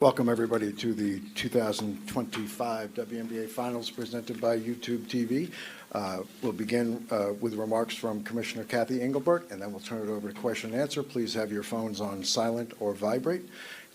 Welcome, everybody, to the 2025 WNBA Finals presented by YouTube TV. We'll begin with remarks from Commissioner Cathy Engelbert, and then we'll turn it over to question and answer. Please have your phones on silent or vibrate.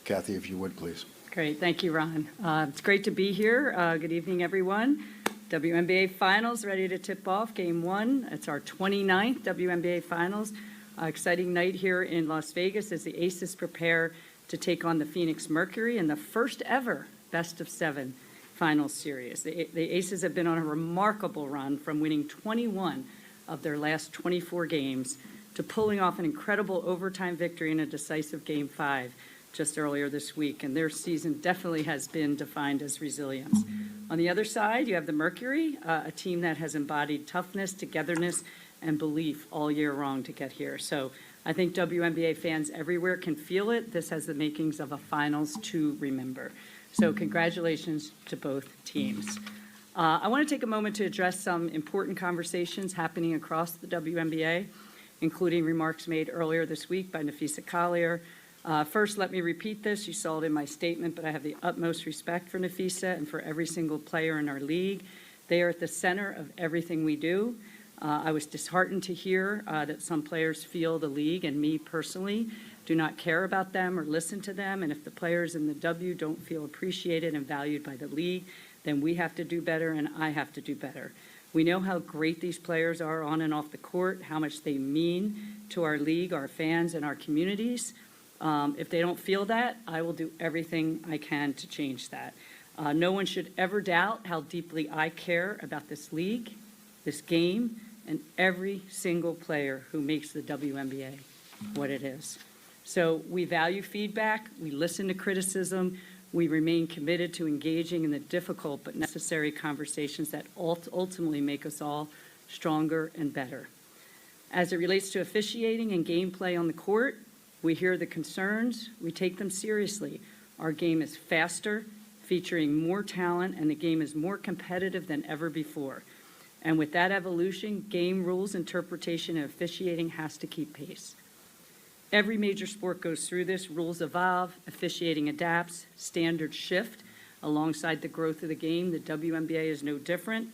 Kathy, if you would, please. Great. Thank you, Ron. It's great to be here. Good evening, everyone. WNBA Finals ready to tip off Game 1. It's our 29th WNBA Finals. Exciting night here in Las Vegas as the Aces prepare to take on the Phoenix Mercury in the first ever best-of-7 finals series. The Aces have been on a remarkable run from winning 21 of their last 24 games to pulling off an incredible overtime victory in a decisive Game 5 just earlier this week, and their season definitely has been defined as resilience. On the other side, you have the Mercury, a team that has embodied toughness, togetherness, and belief all year long to get here. So I think WNBA fans everywhere can feel it. This has the makings of a finals to remember. So congratulations to both teams. I want to take a moment to address some important conversations happening across the WNBA, including remarks made earlier this week by Napheesa Collier. First, let me repeat this. You saw it in my statement, but I have the utmost respect for Napheesa and for every single player in our league. They are at the center of everything we do. I was disheartened to hear that some players feel the league and me personally do not care about them or listen to them. And if the players in the W don't feel appreciated and valued by the league, then we have to do better and I have to do better. We know how great these players are on and off the court, how much they mean to our league, our fans, and our communities. If they don't feel that, I will do everything I can to change that. No one should ever doubt how deeply I care about this league, this game, and every single player who makes the WNBA what it is. So we value feedback, we listen to criticism, we remain committed to engaging in the difficult but necessary conversations that ultimately make us all stronger and better. As it relates to officiating and gameplay on the court, we hear the concerns, we take them seriously. Our game is faster, featuring more talent, and the game is more competitive than ever before. And with that evolution, game rules, interpretation, and officiating has to keep pace. Every major sport goes through this. Rules evolve, officiating adapts, standards shift. Alongside the growth of the game, the WNBA is no different.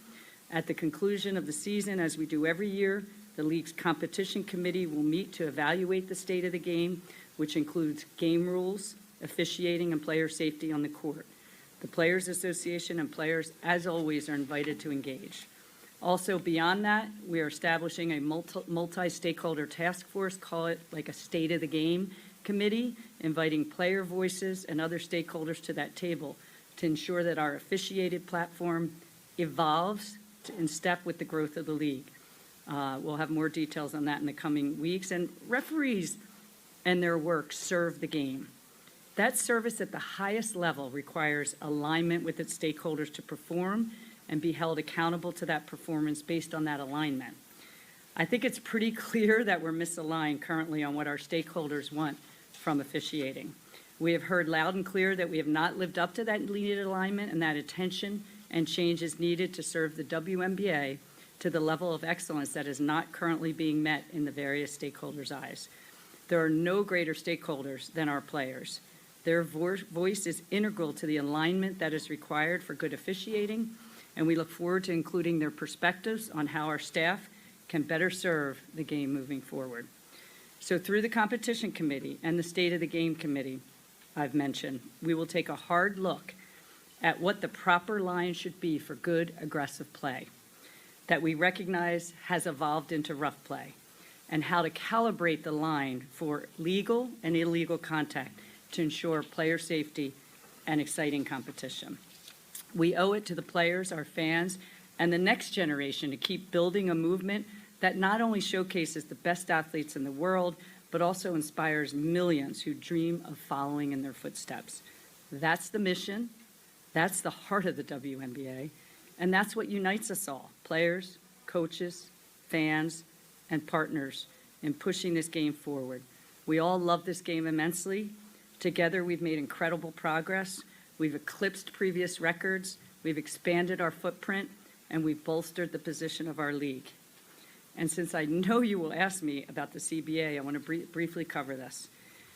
At the conclusion of the season, as we do every year, the league's competition committee will meet to evaluate the state of the game, which includes game rules, officiating, and player safety on the court. The Players Association and players, as always, are invited to engage. Also, beyond that, we are establishing a multi-stakeholder task force, call it like a state of the game committee, inviting player voices and other stakeholders to that table to ensure that our officiated platform evolves in step with the growth of the league. We'll have more details on that in the coming weeks. And referees and their work serve the game. That service at the highest level requires alignment with its stakeholders to perform and be held accountable to that performance based on that alignment. I think it's pretty clear that we're misaligned currently on what our stakeholders want from officiating. We have heard loud and clear that we have not lived up to that needed alignment, and that attention and change is needed to serve the WNBA to the level of excellence that is not currently being met in the various stakeholders' eyes. There are no greater stakeholders than our players. Their voice is integral to the alignment that is required for good officiating, and we look forward to including their perspectives on how our staff can better serve the game moving forward. So through the competition committee and the state of the game committee I've mentioned, we will take a hard look at what the proper line should be for good, aggressive play that we recognize has evolved into rough play, and how to calibrate the line for legal and illegal contact to ensure player safety and exciting competition. We owe it to the players, our fans, and the next generation to keep building a movement that not only showcases the best athletes in the world, but also inspires millions who dream of following in their footsteps. That's the mission, that's the heart of the WNBA, and that's what unites us all, players, coaches, fans, and partners in pushing this game forward. We all love this game immensely. Together, we've made incredible progress. We've eclipsed previous records, we've expanded our footprint, and we've bolstered the position of our league. And since I know you will ask me about the CBA, I want to briefly cover this.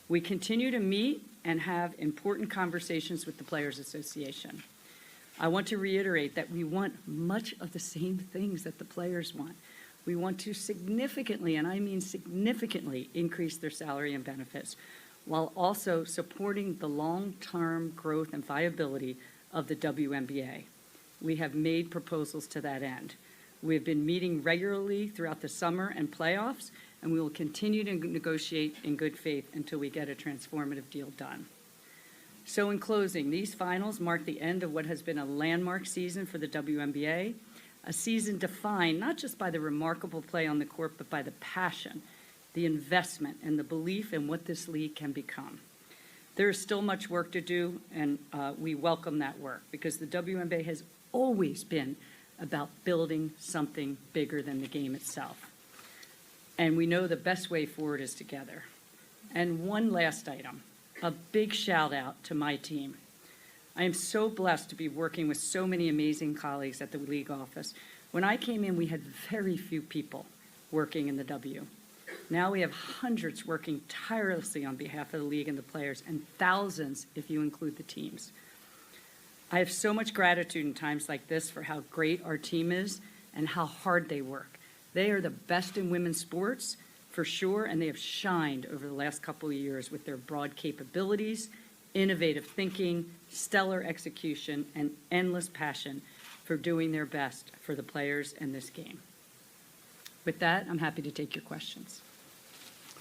We continue to meet and have important conversations with the Players Association. I want to reiterate that we want much of the same things that the players want. We want to significantly, and I mean significantly, increase their salary and benefits, while also supporting the long-term growth and viability of the WNBA. We have made proposals to that end. We have been meeting regularly throughout the summer and playoffs, and we will continue to negotiate in good faith until we get a transformative deal done. So in closing, these finals mark the end of what has been a landmark season for the WNBA, a season defined not just by the remarkable play on the court, but by the passion, the investment, and the belief in what this league can become. There is still much work to do, and we welcome that work, because the WNBA has always been about building something bigger than the game itself. And we know the best way forward is together. And one last item, a big shout out to my team. I am so blessed to be working with so many amazing colleagues at the league office. When I came in, we had very few people working in the W. Now we have hundreds working tirelessly on behalf of the league and the players, and thousands if you include the teams. I have so much gratitude in times like this for how great our team is and how hard they work. They are the best in women's sports, for sure, and they have shined over the last couple of years with their broad capabilities, innovative thinking, stellar execution, and endless passion for doing their best for the players in this game. With that, I'm happy to take your questions.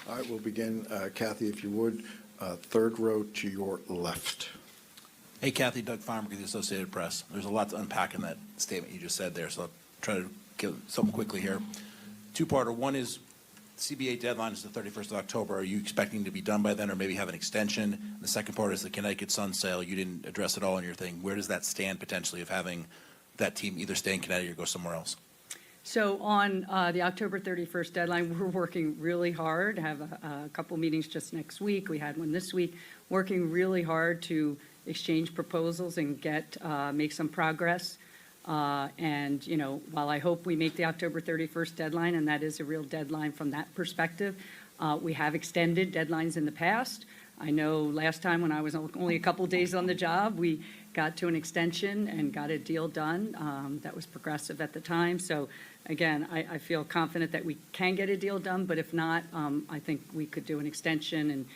All right, we'll begin. Cathy, if you would, third row to your left. Hey, Cathy, Doug Farmer with the Associated Press. There's a lot to unpack in that statement you just said there, so I'll try to give something quickly here. Two-parter. One is CBA deadline is the 31st of October. Are you expecting to be done by then or maybe have an extension? And the second part is the Connecticut Sun sale. You didn't address it all in your thing. Where does that stand potentially of having that team either stay in Connecticut or go somewhere else? So on the October 31st deadline, we're working really hard. Have a couple meetings just next week. We had one this week. Working really hard to exchange proposals and get make some progress. And, you know, while I hope we make the October 31st deadline, and that is a real deadline from that perspective, we have extended deadlines in the past. I know last time when I was only a couple days on the job, we got to an extension and got a deal done that was progressive at the time. So again, I feel confident that we can get a deal done, but if not, I think we could do an extension. And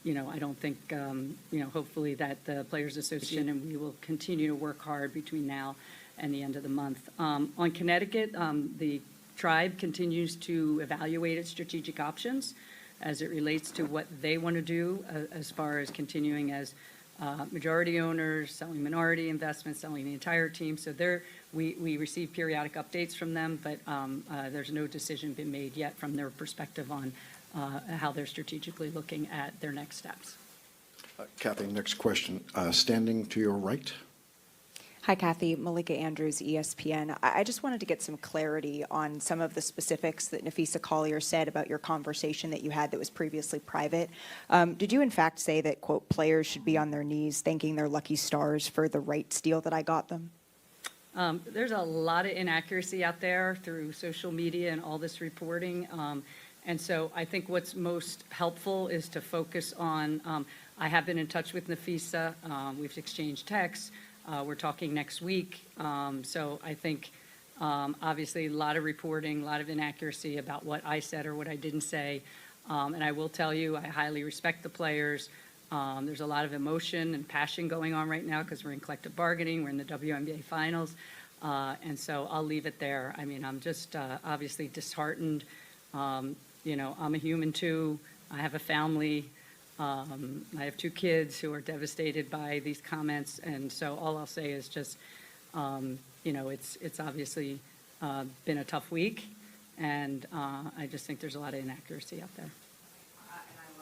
you know, I don't think, you know, hopefully that the Players Association and we will continue to work hard between now and the end of the month. On Connecticut, the tribe continues to evaluate its strategic options as it relates to what they want to do as far as continuing as majority owners, selling minority investments, selling the entire team. So we receive periodic updates from them, but there's no decision been made yet from their perspective on how they're strategically looking at their next steps. Cathy, next question. Standing to your right. Hi, Cathy. Malika Andrews, ESPN. I just wanted to get some clarity on some of the specifics that Napheesa Collier said about your conversation that you had that was previously private. Did you in fact say that, quote, players should be on their knees thanking their lucky stars for the rights deal that I got them? There's a lot of inaccuracy out there through social media and all this reporting. And so I think what's most helpful is to focus on, I have been in touch with Napheesa. We've exchanged texts. We're talking next week. So I think, obviously, a lot of reporting, a lot of inaccuracy about what I said or what I didn't say. And I will tell you, I highly respect the players. There's a lot of emotion and passion going on right now because we're in collective bargaining. We're in the WNBA Finals. And so I'll leave it there. I mean, I'm just obviously disheartened. You know, I'm a human too. I have a family. I have two kids who are devastated by these comments, and so all I'll say is just, you know, it's obviously been a tough week, and I just think there's a lot of inaccuracy out there.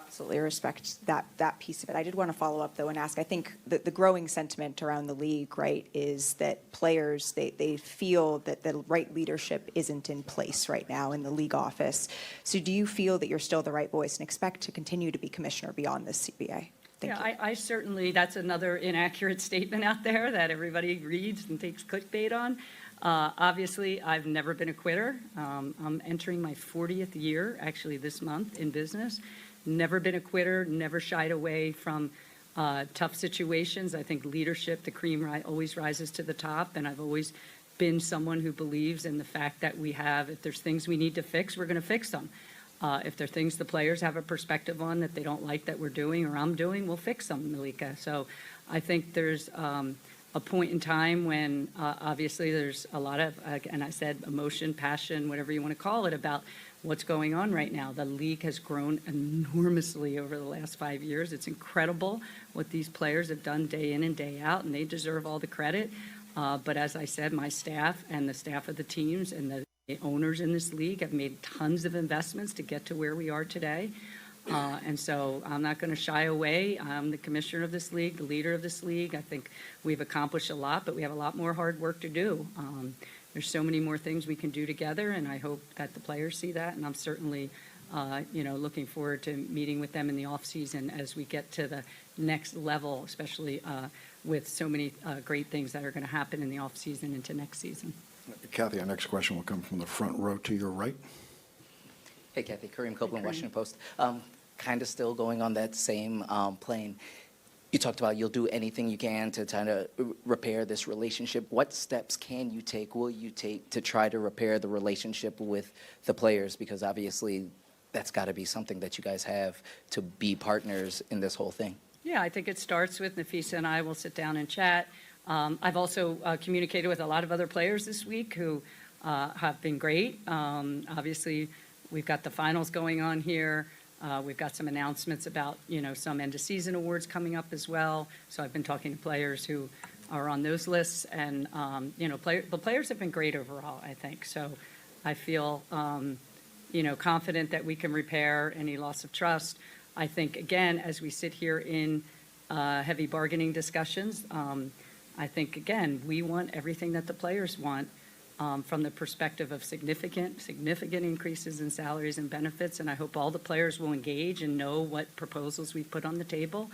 Absolutely respect that piece of it. I did want to follow up, though, and ask, I think that the growing sentiment around the league, right, is that players, they feel that the right leadership isn't in place right now in the league office. So do you feel that you're still the right voice and expect to continue to be commissioner beyond this CBA? Thank you. I certainly, that's another inaccurate statement out there that everybody reads and takes clickbait on. Obviously, I've never been a quitter. I'm entering my 40th year, actually, this month in business. never been a quitter, never shied away from tough situations. I think leadership, the cream always rises to the top, and I've always been someone who believes in the fact that if there's things we need to fix, we're going to fix them. If there are things the players have a perspective on that they don't like that we're doing or I'm doing, we'll fix them, Malika. So I think there's a point in time when obviously there's a lot of, and I said emotion, passion, whatever you want to call it, about what's going on right now. The league has grown enormously over the last 5 years. It's incredible what these players have done day in and day out, and they deserve all the credit. But as I said, my staff and the staff of the teams and the owners in this league have made tons of investments to get to where we are today. And so I'm not going to shy away. I'm the commissioner of this league, the leader of this league. I think we've accomplished a lot, but we have a lot more hard work to do. There's so many more things we can do together, and I hope that the players see that. And I'm certainly, looking forward to meeting with them in the off season as we get to the next level, especially with so many great things that are going to happen in the off season into next season. Kathy, our next question will come from the front row to your right. Hey, Kathy, Kareem Copeland, Kareem. Washington Post. Kind of still going on that same plane. You talked about you'll do anything you can to kind of repair this relationship. What steps can you take, will you take to try to repair the relationship with the players? Because obviously that's got to be something that you guys have to be partners in this whole thing. Yeah, I think it starts with Napheesa and I will sit down and chat. I've also communicated with a lot of other players this week who have been great. Obviously, we've got the finals going on here. We've got some announcements about, some end of season awards coming up as well. So I've been talking to players who are on those lists, and the players have been great overall, I think. So I feel, confident that we can repair any loss of trust. I think, again, as we sit here in heavy bargaining discussions, I think, again, we want everything that the players want. From the perspective of significant increases in salaries and benefits, and I hope all the players will engage and know what proposals we've put on the table.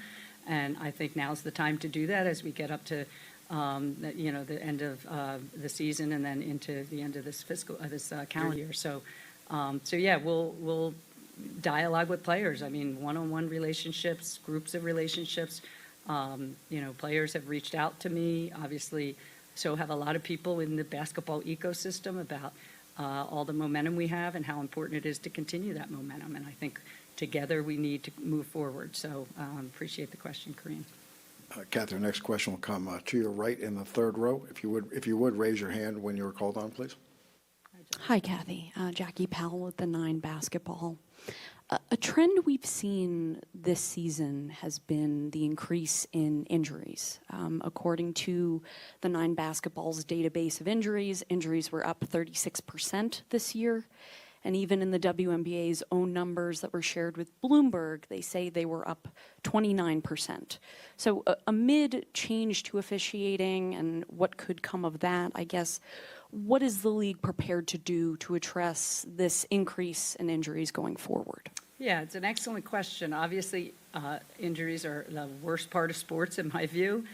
And I think now's the time to do that as we get up to, the end of the season and then into the end of this calendar year. So yeah, we'll dialogue with players. I mean, one-on-one relationships, groups of relationships. Players have reached out to me, obviously. So have a lot of people in the basketball ecosystem about all the momentum we have and how important it is to continue that momentum. And I think together we need to move forward. So appreciate the question, Kareem. Kathy, our next question will come to your right in the third row. If you would raise your hand when you're called on, please. Hi, Kathy. Jackie Powell with the 9 Basketball. A trend we've seen this season has been the increase in injuries. According to the 9 Basketball's database of injuries were up 36% this year. And even in the WNBA's own numbers that were shared with Bloomberg, they say they were up 29%. So amid change to officiating and what could come of that, I guess, what is the league prepared to do to address this increase in injuries going forward? Yeah, it's an excellent question. Obviously, injuries are the worst part of sports, in my view,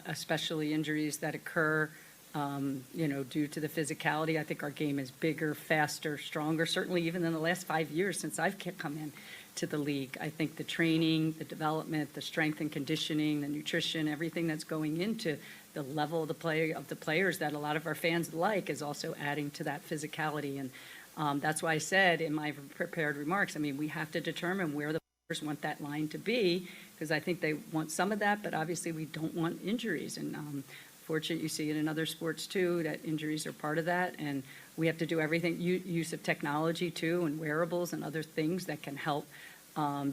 especially injuries that occur, due to the physicality. I think our game is bigger, faster, stronger, certainly even in the last 5 years since I've come in to the league. I think the training, the development, the strength and conditioning, the nutrition, everything that's going into the level of the players that a lot of our fans like is also adding to that physicality. And that's why I said in my prepared remarks, we have to determine where the players want that line to be, because I think they want some of that, but obviously we don't want injuries. And fortunately, you see it in other sports too, that injuries are part of that. And we have to do everything, use of technology too, and wearables and other things that can help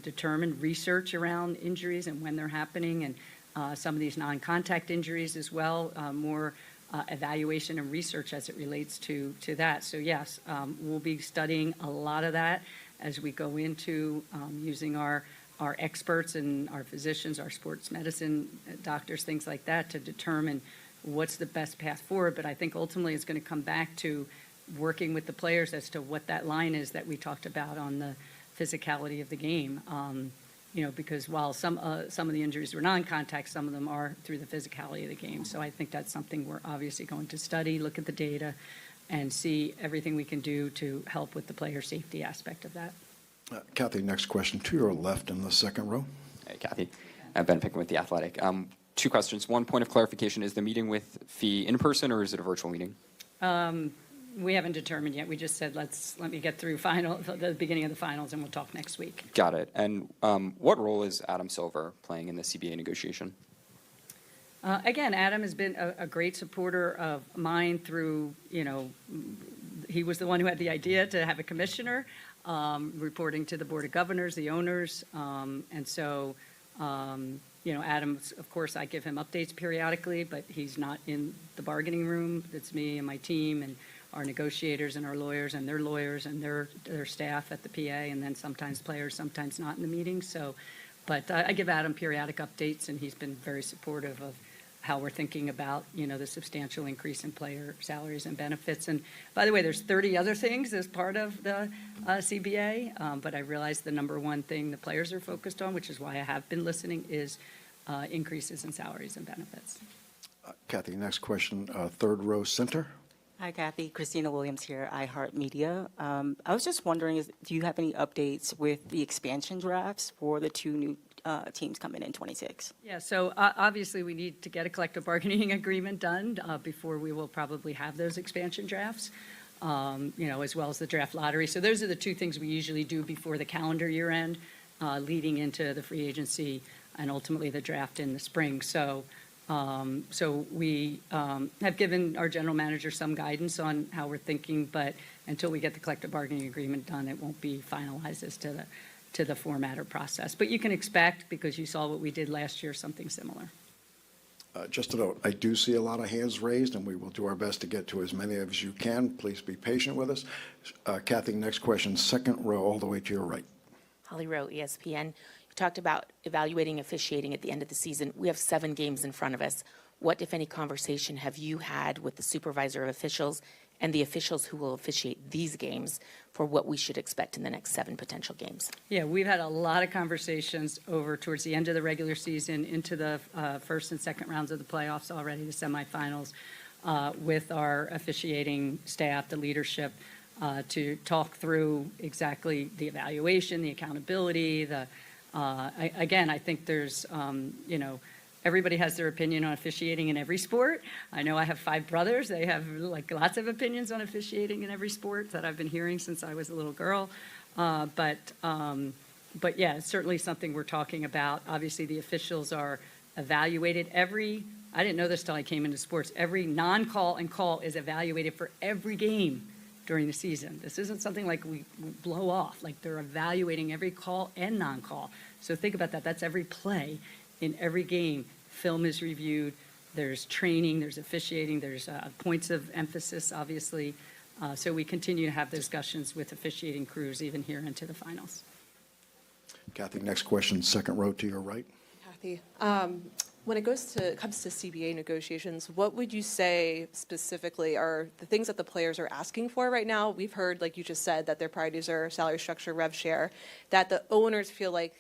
determine research around injuries and when they're happening, and some of these non-contact injuries as well, more evaluation and research as it relates to that. So yes, we'll be studying a lot of that as we go into using our experts and our physicians, our sports medicine doctors, things like that, to determine what's the best path forward. But I think ultimately it's going to come back to working with the players as to what that line is that we talked about on the physicality of the game. Because while some of the injuries were non-contact, some of them are through the physicality of the game. So I think that's something we're obviously going to study, look at the data, and see everything we can do to help with the player safety aspect of that. Kathy, next question to your left in the second row. Hey, Kathy. Ben Pickman with The Athletic. Two questions. One point of clarification, is the meeting with Fee in person or is it a virtual meeting? We haven't determined yet. We just said, let me get through the beginning of the finals, and we'll talk next week. Got it. And what role is Adam Silver playing in the CBA negotiation? Again, Adam has been a great supporter of mine through, he was the one who had the idea to have a commissioner, reporting to the Board of Governors, the owners. And so, Adam, of course, I give him updates periodically, but he's not in the bargaining room. It's me and my team and our negotiators and our lawyers and their lawyers and their staff at the PA, and then sometimes players, sometimes not in the meetings. So, but I give Adam periodic updates, and he's been very supportive of how we're thinking about, the substantial increase in player salaries and benefits. And by the way, there's 30 other things as part of the CBA, but I realize the number one thing the players are focused on, which is why I have been listening, is increases in salaries and benefits. Kathy, next question, third row center. Hi, Kathy. Christina Williams here, iHeartMedia. I was just wondering, do you have any updates with the expansion drafts for the two new teams coming in 26? Yeah, so obviously we need to get a collective bargaining agreement done before we will probably have those expansion drafts, as well as the draft lottery. So those are the two things we usually do before the calendar year end, leading into the free agency and ultimately the draft in the spring. So we have given our general manager some guidance on how we're thinking, but until we get the collective bargaining agreement done, it won't be finalized as to the format or process. But you can expect, because you saw what we did last year, something similar. Just a note, I do see a lot of hands raised, and we will do our best to get to as many as you can. Please be patient with us. Kathy, next question, second row, all the way to your right. Holly Rowe, ESPN. You talked about evaluating officiating at the end of the season. We have 7 games in front of us. What, if any, conversation have you had with the supervisor of officials and the officials who will officiate these games for what we should expect in the next 7 potential games? Yeah, we've had a lot of conversations over towards the end of the regular season, into the first and second rounds of the playoffs already, the semifinals, with our officiating staff, the leadership, to talk through exactly the evaluation, the accountability, again, I think there's, everybody has their opinion on officiating in every sport. I know I have 5 brothers. They have lots of opinions on officiating in every sport that I've been hearing since I was a little girl. But yeah, it's certainly something we're talking about. Obviously, the officials are evaluated I didn't know this till I came into sports, every non-call and call is evaluated for every game during the season. This isn't something like we blow off. Like, they're evaluating every call and non-call. So think about that. That's every play in every game. Film is reviewed. There's training. There's officiating. There's points of emphasis, obviously. So we continue to have discussions with officiating crews even here into the finals. Kathy, next question, second row to your right. Kathy, when it comes to CBA negotiations, what would you say specifically are the things that the players are asking for right now? We've heard, like you just said, that their priorities are salary structure, rev share, that the owners feel like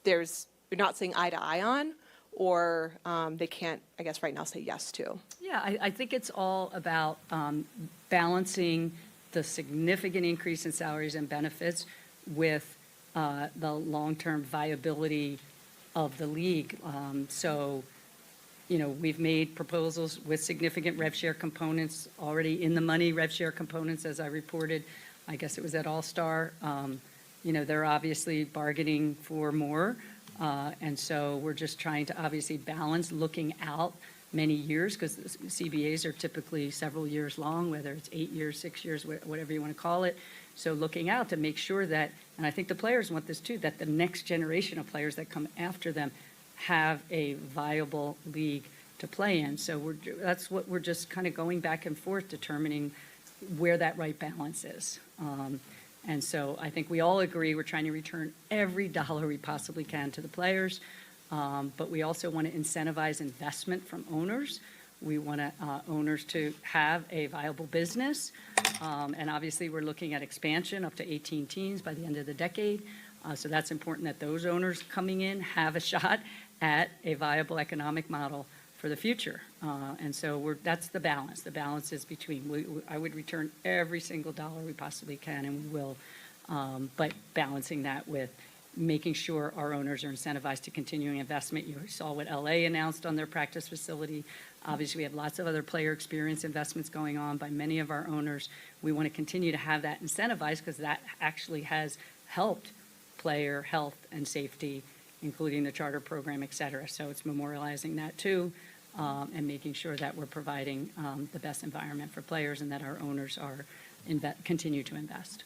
you're not saying eye to eye on, or they can't, I guess, right now say yes to. Yeah, I think it's all about balancing the significant increase in salaries and benefits with the long-term viability of the league. So, we've made proposals with significant rev share components already in the money, rev share components, as I reported. I guess it was at All-Star. They're obviously bargaining for more. And so we're just trying to obviously balance looking out many years, because CBAs are typically several years long, whether it's 8 years, 6 years, whatever you want to call it. So looking out to make sure that, and I think the players want this too, that the next generation of players that come after them have a viable league to play in. So that's what we're just kind of going back and forth, determining where that right balance is. And so I think we all agree we're trying to return every dollar we possibly can to the players, but we also want to incentivize investment from owners. We want owners to have a viable business, and obviously we're looking at expansion up to 18 teams by the end of the decade. So that's important that those owners coming in have a shot at a viable economic model for the future. And so that's the balance. The balance is between, I would return every single dollar we possibly can, and we will, but balancing that with making sure our owners are incentivized to continuing investment. You saw what LA announced on their practice facility. Obviously, we have lots of other player experience investments going on by many of our owners. We want to continue to have that incentivized because that actually has helped player health and safety, including the charter program, et cetera. So it's memorializing that too, and making sure that we're providing the best environment for players and that our owners are continue to invest.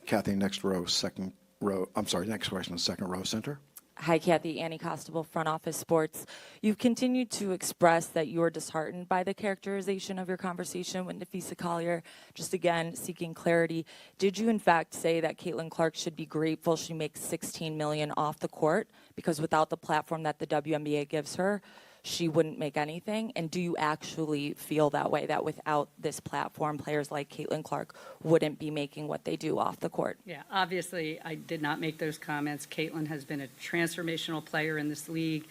Cathy, next row, second row. I'm sorry, next question, second row center. Hi, Kathy. Annie Costable, Front Office Sports. You've continued to express that you're disheartened by the characterization of your conversation with Napheesa Collier. Just again, seeking clarity. Did you in fact say that Caitlin Clark should be grateful she makes $16 million off the court because without the platform that the WNBA gives her, she wouldn't make anything? And do you actually feel that way, that without this platform, players like Caitlin Clark wouldn't be making what they do off the court? Yeah, obviously, I did not make those comments. Caitlin has been a transformational player in this league.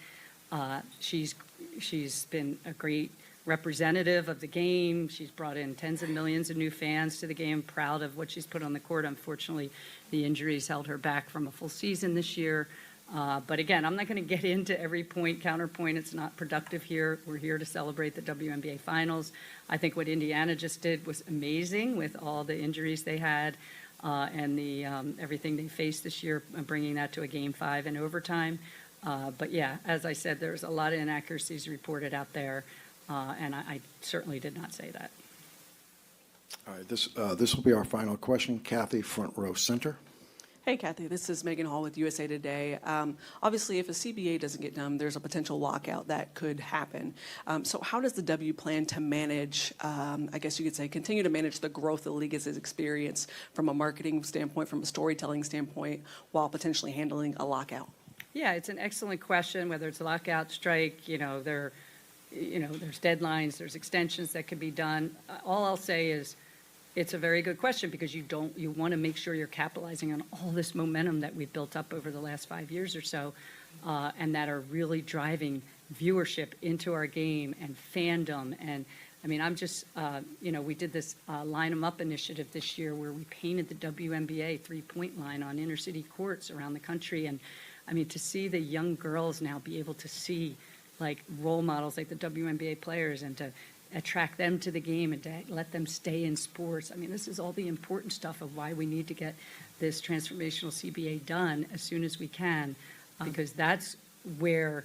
She's been a great representative of the game. She's brought in tens of millions of new fans to the game, proud of what she's put on the court. Unfortunately, the injuries held her back from a full season this year. But again, I'm not going to get into every point, counterpoint. It's not productive here. We're here to celebrate the WNBA Finals. I think what Indiana just did was amazing with all the injuries they had and the everything they faced this year, bringing that to a Game 5 in overtime. But yeah, as I said, there's a lot of inaccuracies reported out there, and I certainly did not say that. All right, this will be our final question. Cathy, front row center. Hey, Kathy, this is Megan Hall with USA Today. Obviously, if a CBA doesn't get done, there's a potential lockout that could happen. So how does the W plan to manage, I guess you could say, continue to manage the growth the league has experienced from a marketing standpoint, from a storytelling standpoint, while potentially handling a lockout? Yeah, it's an excellent question, whether it's a lockout, strike, there's deadlines, there's extensions that could be done. All I'll say is, it's a very good question because you want to make sure you're capitalizing on all this momentum that we've built up over the last 5 years or so, and that are really driving viewership into our game and fandom. And I mean, I'm just, we did this Line 'em Up initiative this year where we painted the WNBA three-point line on inner city courts around the country. And I mean, to see the young girls now be able to see like role models like the WNBA players and to attract them to the game and to let them stay in sports. I mean, this is all the important stuff of why we need to get this transformational CBA done as soon as we can, because that's where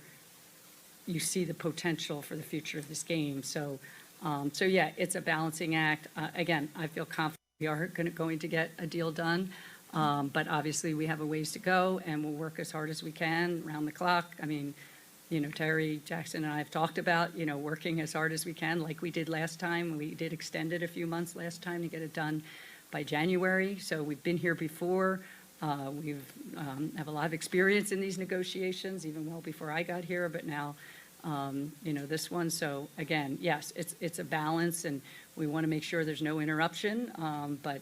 you see the potential for the future of this game. So yeah, it's a balancing act. Again, I feel confident we are going to get a deal done, but obviously we have a ways to go, and we'll work as hard as we can around the clock. I mean, Terry, Jackson, and I have talked about, working as hard as we can, like we did last time. We did extend it a few months last time to get it done by January. So we've been here before. We've have a lot of experience in these negotiations, even well before I got here, but now, this one. So again, yes, it's a balance, and we want to make sure there's no interruption. But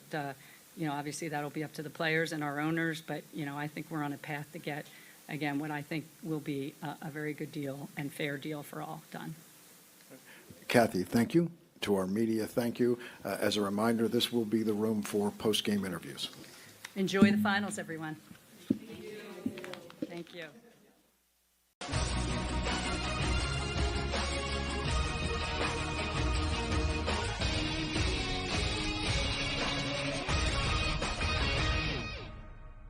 obviously that'll be up to the players and our owners. But, I think we're on a path to get, again, what I think will be a very good deal and fair deal for all done. Cathy, thank you. To our media, thank you. As a reminder, this will be the room for post-game interviews. Enjoy the finals, everyone. Thank you.